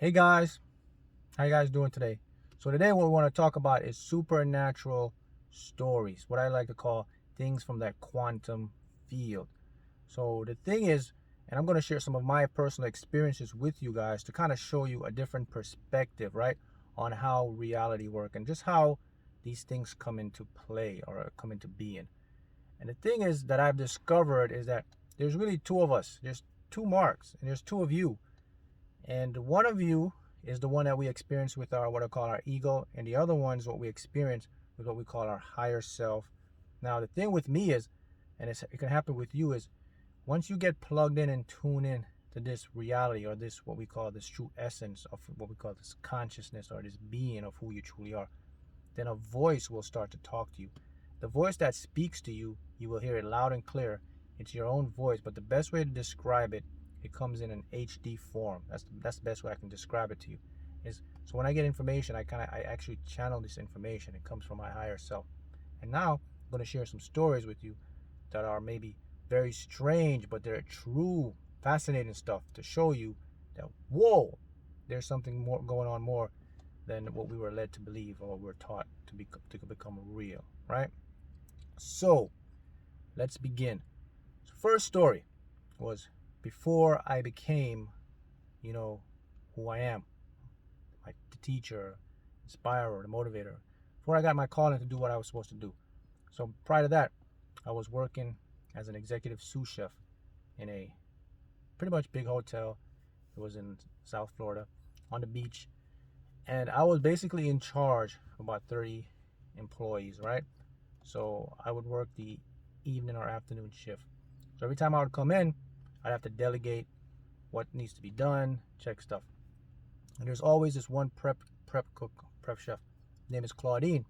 Hey guys, how you guys doing today? So today what we want to talk about is supernatural stories, what I like to call things from that quantum field. So the thing is, and I'm going to share some of my personal experiences with you guys to kind of show you a different perspective, right, on how reality works and just how these things come into play or come into being. And the thing is that I've discovered is that there's really two of us. There's two Marks and there's two of you. And one of you is the one that we experience with our what I call our ego, and the other one is what we experience with what we call our higher self. Now the thing with me is, and it can happen with you, is once you get plugged in and tune in to this reality or this what we call this true essence of what we call this consciousness or this being of who you truly are, then a voice will start to talk to you. The voice that speaks to you, you will hear it loud and clear. It's your own voice, but the best way to describe it, it comes in an HD form. That's the best way I can describe it to you. Is so when I get information, I actually channel this information. It comes from my higher self. And now I'm going to share some stories with you that are maybe very strange, but they're true, fascinating stuff to show you that whoa, there's something more going on more than what we were led to believe or what we were taught to become real, right? So let's begin. So first story was before I became, who I am, like the teacher, inspirer, the motivator. Before I got my calling to do what I was supposed to do. So prior to that, I was working as an executive sous chef in a pretty much big hotel. It was in South Florida on the beach. And I was basically in charge of about 30 employees, right? So I would work the evening or afternoon shift. So every time I would come in, I'd have to delegate what needs to be done, check stuff. And there's always this one prep chef. His name is Claudine.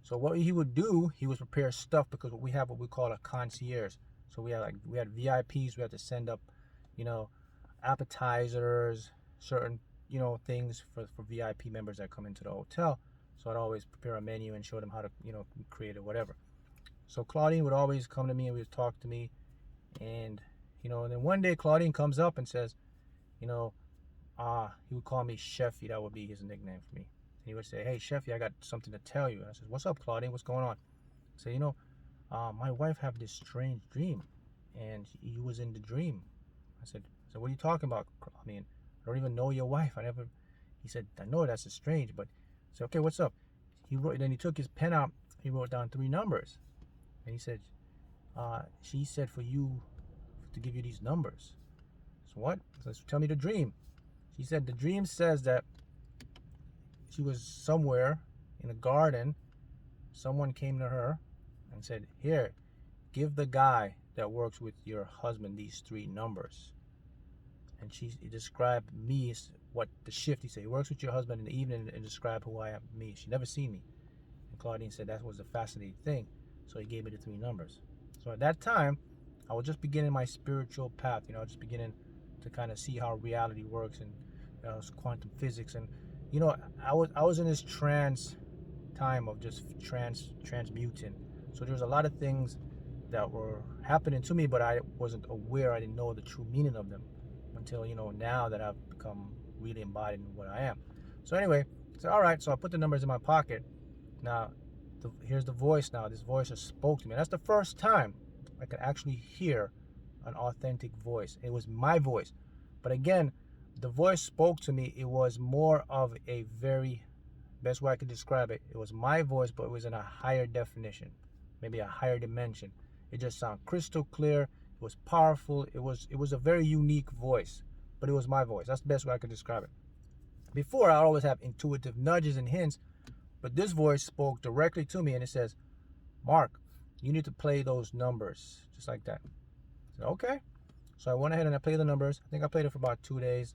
So what he would do, he would prepare stuff because we have what we call a concierge. So we had VIPs. We had to send up, you know, appetizers, certain things for VIP members that come into the hotel. So I'd always prepare a menu and show them how to create it, whatever. So Claudine would always come to me and would talk to me, and and then one day Claudine comes up and says, you know, he would call me Chefy. That would be his nickname for me. And he would say, "Hey Chefy, I got something to tell you." And I said, "What's up, Claudine? What's going on?" I said, my wife had this strange dream, and you was in the dream. I said, "What are you talking about? I mean, I don't even know your wife. I never." He said, "I know that's strange, but." I said, "Okay, what's up?" He wrote. Then he took his pen out. He wrote down 3 numbers, and he said, "She said for you to give you these numbers." So what? So tell me the dream. She said the dream says that she was somewhere in a garden. Someone came to her and said, "Here, give the guy that works with your husband these 3 numbers." And she described me as what the shift. He said he works with your husband in the evening and described who I am. Me. She never seen me. And Claudine said that was a fascinating thing. So he gave me the 3 numbers. So at that time, I was just beginning my spiritual path. Just beginning to kind of see how reality works and quantum physics. And I was in this trance time of just transmuting. So there's a lot of things that were happening to me, but I wasn't aware. I didn't know the true meaning of them until now that I've become really embodied in what I am. So anyway, so all right. So I put the numbers in my pocket. Now, here's the voice. Now this voice just spoke to me. That's the first time I could actually hear an authentic voice. It was my voice, but again, the voice spoke to me. It was more of a very best way I could describe it. It was my voice, but it was in a higher definition, maybe a higher dimension. It just sounded crystal clear. It was powerful. It was a very unique voice, but it was my voice. That's the best way I could describe it. Before, I always have intuitive nudges and hints, but this voice spoke directly to me, and it says, "Mark, you need to play those numbers," just like that. I said, "Okay." So I went ahead and I played the numbers. I think I played it for about 2 days,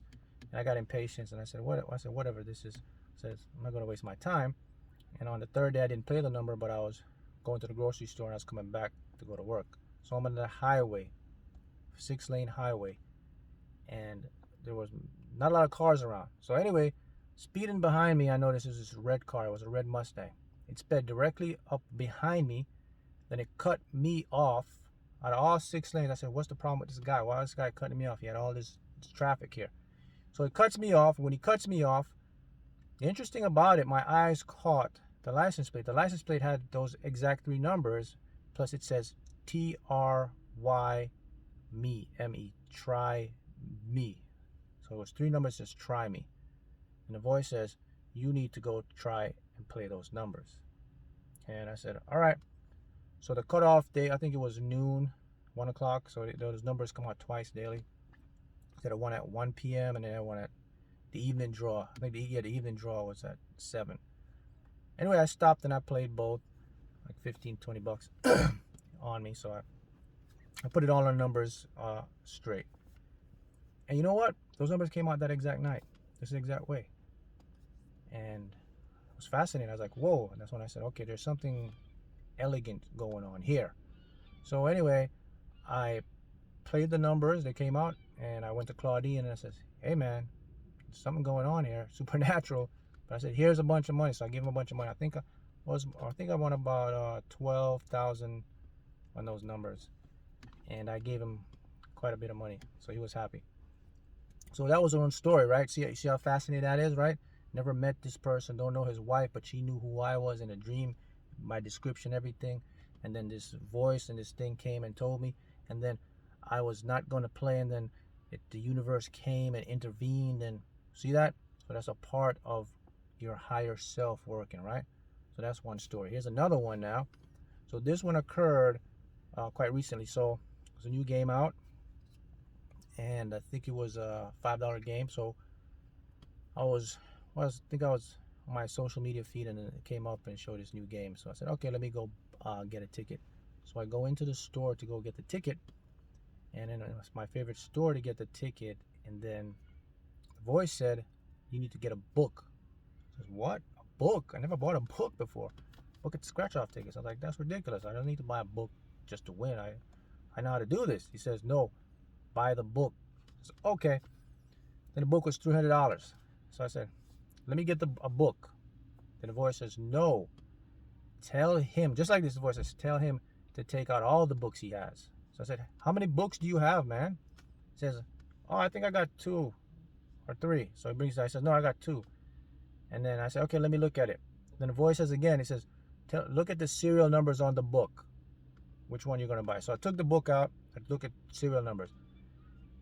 and I got impatient, and I said, "What?" I said, "Whatever this is." I said, "I'm not going to waste my time." And on the third day, I didn't play the number, but I was going to the grocery store and I was coming back to go to work. So I'm on the highway, 6-lane highway, and there was not a lot of cars around. So anyway, speeding behind me, I noticed there was this red car. It was a red Mustang. It sped directly up behind me. Then it cut me off out of all 6 lanes. I said, "What's the problem with this guy? Why is this guy cutting me off? He had all this traffic here." So it cuts me off. When he cuts me off, the interesting about it, my eyes caught the license plate. The license plate had those exact 3 numbers, plus it says TRY me, M-E, try me. So it was 3 numbers, says try me. And the voice says, you need to go try and play those numbers. And I said, all right. So the cutoff day, I think it was noon, 1 o'clock. So those numbers come out twice daily. Did one at 1 p.m. and then one at the evening draw. I think the evening draw was at 7. Anyway, I stopped and I played both, like 15, 20 bucks on me. So I put it all on numbers straight. And you know what? Those numbers came out that exact night, this exact way. And it was fascinating. I was like, whoa. And that's when I said, okay, there's something elegant going on here. So anyway, I played the numbers. They came out. And I went to Claudine and I said, hey man, something going on here, supernatural. But I said, here's a bunch of money. So I gave him a bunch of money. I think I won about 12,000 on those numbers. And I gave him quite a bit of money. So he was happy. So that was her own story, right? See how fascinating that is, right? Never met this person, don't know his wife, but she knew who I was in a dream, my description, everything. And then this voice and this thing came and told me. And then I was not going to play, and then the universe came and intervened. And see that? So that's a part of your higher self working, right? So that's one story. Here's another one now. So this one occurred quite recently. So there's a new game out, and I think it was a $5 game. So I think I was on my social media feed, and it came up and showed this new game. So I said, okay, let me go get a ticket. So I go into the store to go get the ticket. And then it was my favorite store to get the ticket. And then the voice said, you need to get a book. I said, what? A book? I never bought a book before. Book at scratch-off tickets. I was like, that's ridiculous. I don't need to buy a book just to win. I know how to do this. He says, no, buy the book. I said, okay. Then the book was $300. So I said, let me get a book. Then the voice says, no. Tell him, just like this voice says, tell him to take out all the books he has. So I said, how many books do you have, man? He says, oh, I think I got 2 or 3. So I said, no, I got 2. And then I said, okay, let me look at it. Then the voice says again, he says, look at the serial numbers on the book. Which one you're going to buy? So I took the book out. I looked at serial numbers.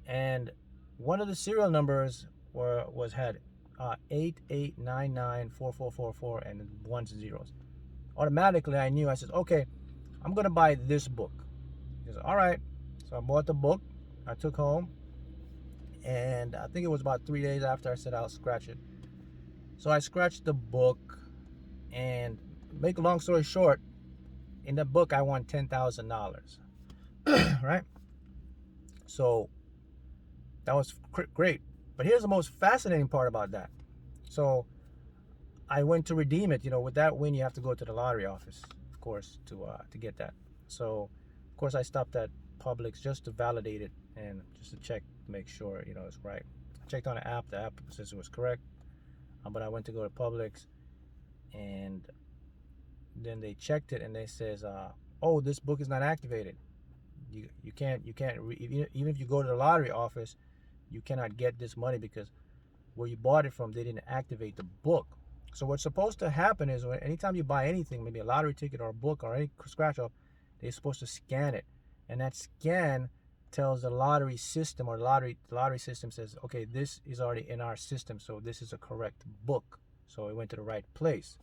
And one of the serial numbers had 88994444 and ones and zeros. Automatically, I knew. I said, okay, I'm going to buy this book. He said, all right. So I bought the book. I took home. And I think it was about 3 days after I said I'll scratch it. So I scratched the book. And make a long story short, in the book, I won $10,000. Right? So that was great. But here's the most fascinating part about that. So I went to redeem it. With that win, you have to go to the lottery office, of course, to get that. So, of course, I stopped at Publix just to validate it and just to check to make sure, it's right. I checked on the app. The app says it was correct. But I went to go to Publix, and then they checked it, and they says, oh, this book is not activated. You can't even if you go to the lottery office, you cannot get this money because where you bought it from, they didn't activate the book. So what's supposed to happen is anytime you buy anything, maybe a lottery ticket or a book or any scratch off, they're supposed to scan it, and that scan tells the lottery system, or the lottery system says, okay, this is already in our system, so this is a correct book, so it went to the right place.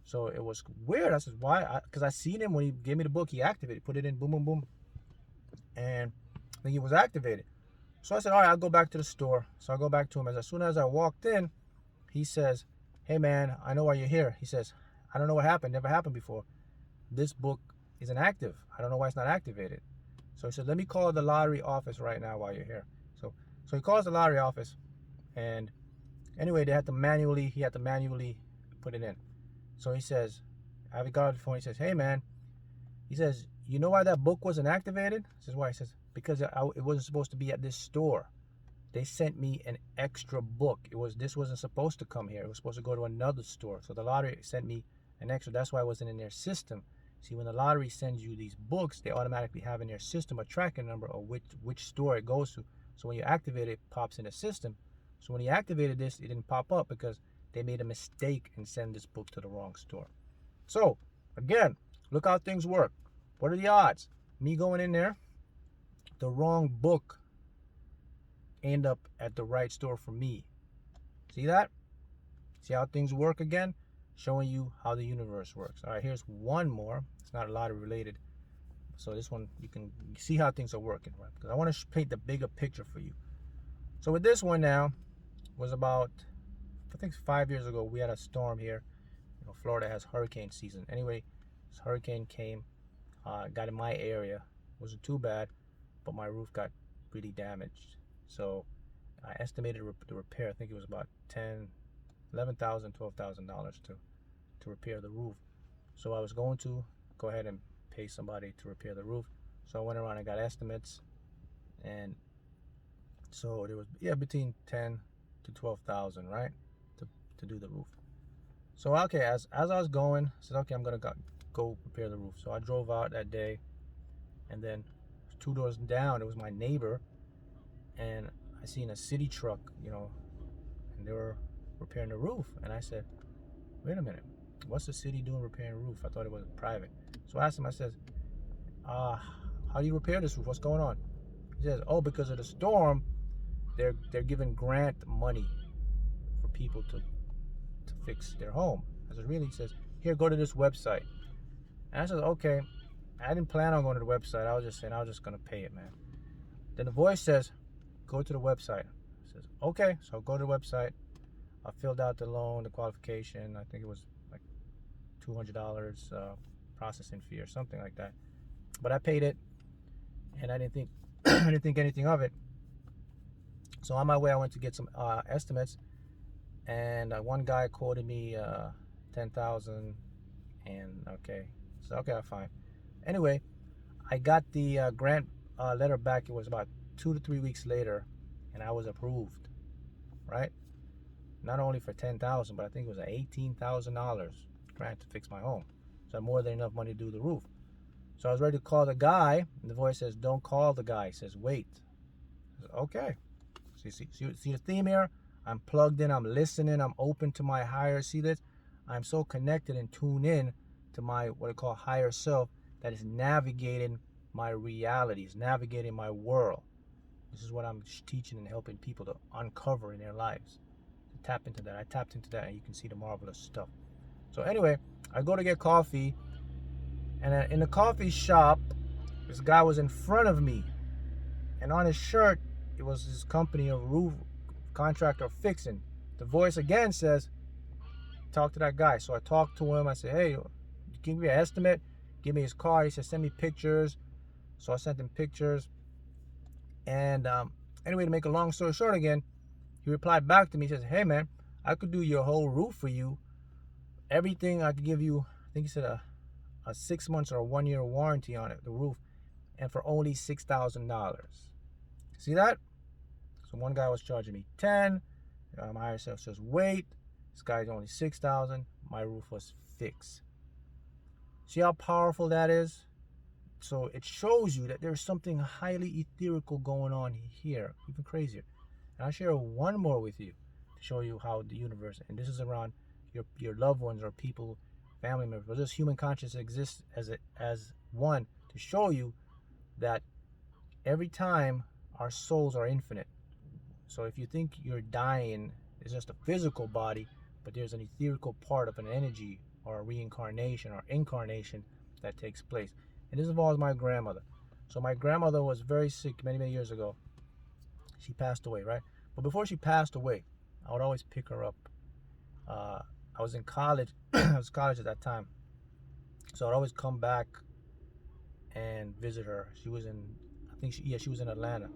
So it was weird. I said, why? Because I seen him when he gave me the book. He activated, put it in, boom, boom, boom, and I think it was activated. So I said, all right, I'll go back to the store. So I go back to him. As soon as I walked in, he says, hey man, I know why you're here. He says, I don't know what happened. Never happened before. This book isn't active. I don't know why it's not activated. So he said, let me call the lottery office right now while you're here. So he calls the lottery office, and anyway, he had to manually put it in. So he says, I got off the phone. He says, hey man, he says, you know why that book wasn't activated? I says, why? He says, because it wasn't supposed to be at this store. They sent me an extra book. This wasn't supposed to come here. It was supposed to go to another store. So the lottery sent me an extra. That's why it wasn't in their system. See, when the lottery sends you these books, they automatically have in their system a tracking number of which store it goes to. So when you activate it, it pops in the system. So when he activated this, it didn't pop up because they made a mistake and send this book to the wrong store. So again, look how things work. What are the odds? Me going in there, the wrong book end up at the right store for me. See that? See how things work again? Showing you how the universe works. All right, here's one more. It's not a lot of related. So this one, you can see how things are working, right? Because I want to paint the bigger picture for you. So with this one now, was about, I think 5 years ago, we had a storm here. You know, Florida has hurricane season. Anyway, this hurricane came, got in my area. Wasn't too bad, but my roof got really damaged. So I estimated the repair. I think it was about $11,000, $12,000 to repair the roof. So I was going to go ahead and pay somebody to repair the roof. So I went around and got estimates, and so there was between 10 to 12,000, right, to do the roof. So okay, as I was going, I said, okay, I'm gonna go repair the roof. So I drove out that day, and then 2 doors down, it was my neighbor, and I seen a city truck, you know, and they were repairing the roof. And I said, wait a minute, what's the city doing repairing a roof? I thought it was private. So I asked him, I said, how do you repair this roof? What's going on? He says, oh, because of the storm, they're giving grant money for people to fix their home. I said, really? He says, here, go to this website. And I said, okay. I didn't plan on going to the website. I was just saying, I was just gonna pay it, man. Then the voice says, go to the website. I says, okay. So I'll go to the website. I filled out the loan, the qualification. I think it was like $200 processing fee or something like that. But I paid it, and I didn't think I didn't think anything of it. So on my way, I went to get some estimates, and one guy quoted me $10,000, and okay, so okay, fine. Anyway, I got the grant letter back. It was about 2 to 3 weeks later, and I was approved, right? Not only for $10,000, but I think it was an $18,000 grant to fix my home. So I had more than enough money to do the roof. So I was ready to call the guy, and the voice says, don't call the guy. He says, wait. I said, okay. See the theme here? I'm plugged in, I'm listening, I'm open to my higher, see this? I'm so connected and tuned in to my, what I call higher self, that is navigating my realities, navigating my world. This is what I'm teaching and helping people to uncover in their lives. To tap into that. I tapped into that, and you can see the marvelous stuff. So anyway, I go to get coffee, and in the coffee shop, this guy was in front of me, and on his shirt, it was his company, a roof contractor fixing. The voice again says, talk to that guy. So I talked to him. I said, hey, give me an estimate. Give me his card. He said, send me pictures. So I sent him pictures. And anyway, to make a long story short again, he replied back to me. He says, hey, man, I could do your whole roof for you. Everything, I could give you, I think he said a 6 months or a 1 year warranty on it, the roof, and for only $6,000. See that? So one guy was charging me 10. My higher self says, wait. This guy's only 6,000. My roof was fixed. See how powerful that is? So it shows you that there's something highly etherical going on here, even crazier. And I'll share one more with you to show you how the universe, and this is around your loved ones or people, family members, but this human consciousness exists as one to show you that every time our souls are infinite. So if you think you're dying, it's just a physical body, but there's an etherical part of an energy or a reincarnation or incarnation that takes place. And this involves my grandmother. So my grandmother was very sick many, many years ago. She passed away, right? But before she passed away, I would always pick her up. I was in college. I was in college at that time. So I'd always come back and visit her. She was in, she was in Atlanta.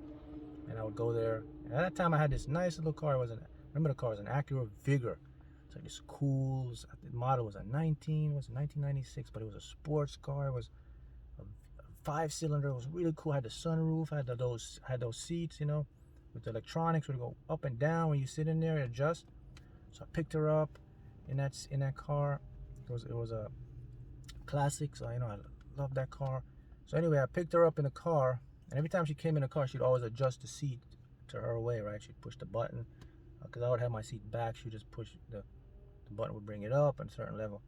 And I would go there. And at that time, I had this nice little car. Remember the car was an Acura Vigor. It's like this cool, the model was a 1996, but it was a sports car. It was a 5-cylinder. It was really cool. Had the sunroof. Had those seats, you know, with the electronics. Would go up and down when you sit in there and adjust. So I picked her up in that car. It was a classic. So I loved that car. So anyway, I picked her up in the car, and every time she came in the car, she'd always adjust the seat to her way, right? She'd push the button, because I would have my seat back. She would just push the button, would bring it up at a certain level.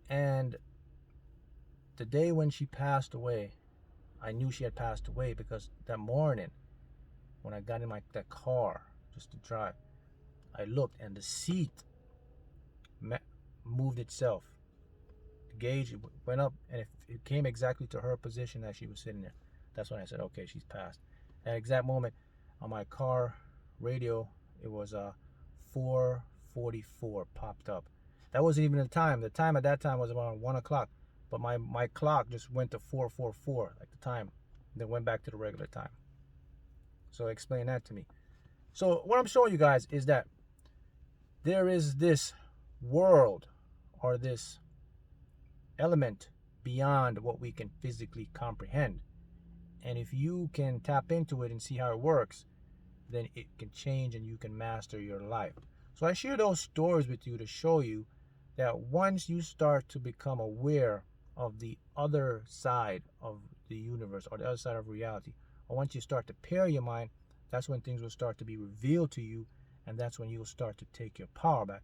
And the day when she passed away, I knew she had passed away because that morning when I got in that car just to drive, I looked and the seat moved itself. The gauge went up and it came exactly to her position as she was sitting there. That's when I said, okay, she's passed. At that exact moment, on my car radio, it was 4:44 popped up. That wasn't even the time. The time at that time was around 1 o'clock. But my clock just went to 4:44, like the time. Then went back to the regular time. So explain that to me. So what I'm showing you guys is that there is this world or this element beyond what we can physically comprehend. And if you can tap into it and see how it works, then it can change and you can master your life. So I share those stories with you to show you that once you start to become aware of the other side of the universe or the other side of reality, or once you start to pair your mind, that's when things will start to be revealed to you, and that's when you'll start to take your power back.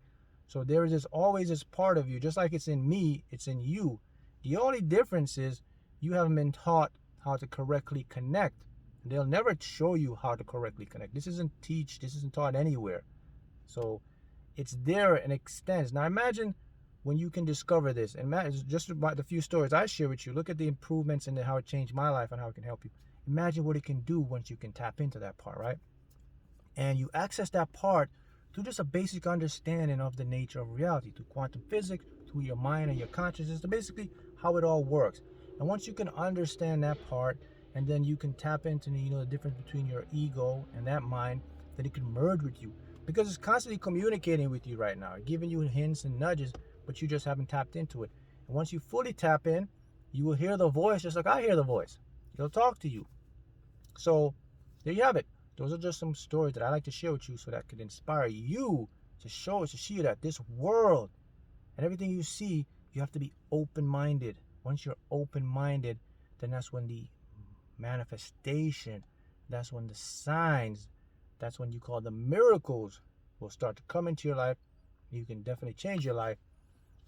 So there is always this part of you, just like it's in me, it's in you. The only difference is you haven't been taught how to correctly connect. They'll never show you how to correctly connect. This isn't taught anywhere. So it's there and extends. Now imagine when you can discover this, and just about the few stories I share with you, look at the improvements and how it changed my life and how it can help you. Imagine what it can do once you can tap into that part, right? And you access that part through just a basic understanding of the nature of reality, through quantum physics, through your mind and your consciousness, to basically how it all works. And once you can understand that part, and then you can tap into the difference between your ego and that mind, then it can merge with you, because it's constantly communicating with you right now, giving you hints and nudges, but you just haven't tapped into it. And once you fully tap in, you will hear the voice just like I hear the voice. It'll talk to you. So there you have it. Those are just some stories that I like to share with you so that could inspire you to see that this world and everything you see, you have to be open-minded. Once you're open-minded, then that's when the manifestation, that's when the signs, that's when you call the miracles will start to come into your life. You can definitely change your life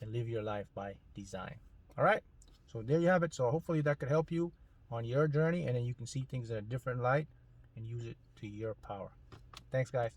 and live your life by design. All right, so there you have it. So hopefully that could help you on your journey, and then you can see things in a different light and use it to your power. Thanks, guys.